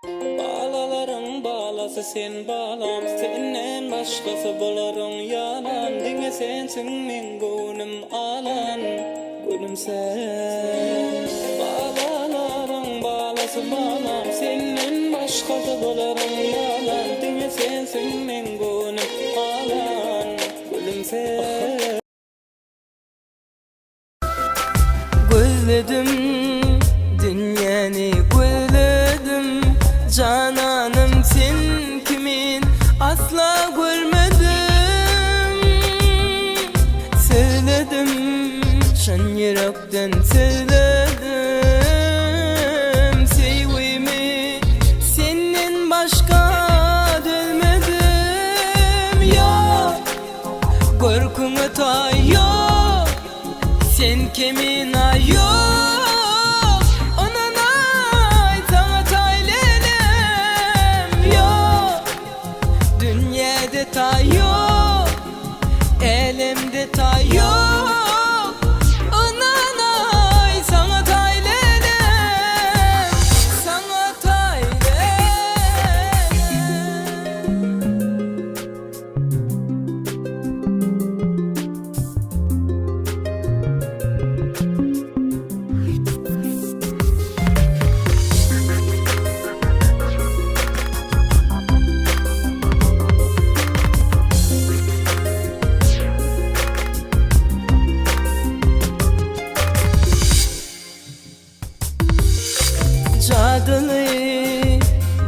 Bağlaların bağlası sen bağlam, senden başkası bolarım yalan. Dine sensin men gönlüm alan, gönlüm sen. Bağlaların bağlası bağlam, senden başkası bolarım yalan. Dine sensin men gönlüm alan, gönlüm sen. Gözledim dünyani, gözledim cananım, sen kimin asla görmedim. Sevledim şan yürekten sevledim, sevimi senden başka dölmedim. Yok korkunu tay yok, sen kimin ayyok. Ta yok, elimde ta yok. Ananay sana taylelem, sana cadılı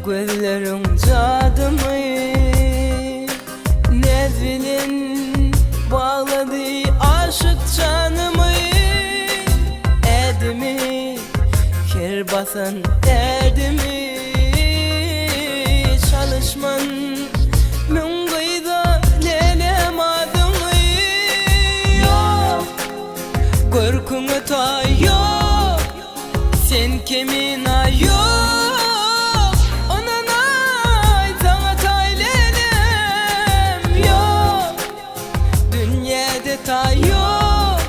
gözlerin cadımı, ne bilin bağladı aşık canımı. Edimi kir basan edimi, çalışman min gıyda lelem adımı. Yok korkunu tay yok, sen kimin ayyok. Ananay sana taylelem, yok dünyada ta yok,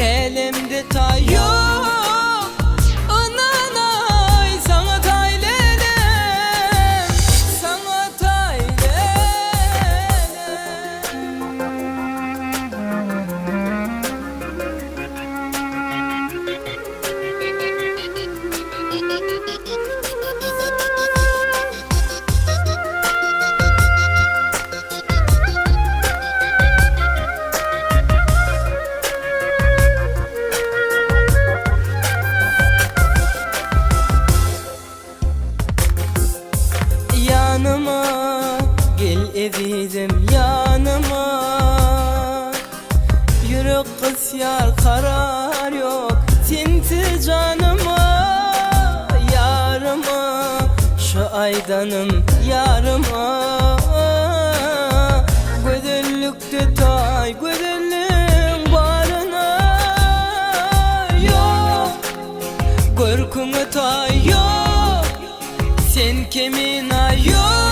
elimde ta yok. Ananay sana taylelem, sana yanıma gel evidim yanıma. Yürek kısyar karar yok, tinti canıma. Yarıma şu aydanım yarıma, gödüllükte tay gödüllüğün barına. Yok korkunu tay yok, sen kimin ayyok.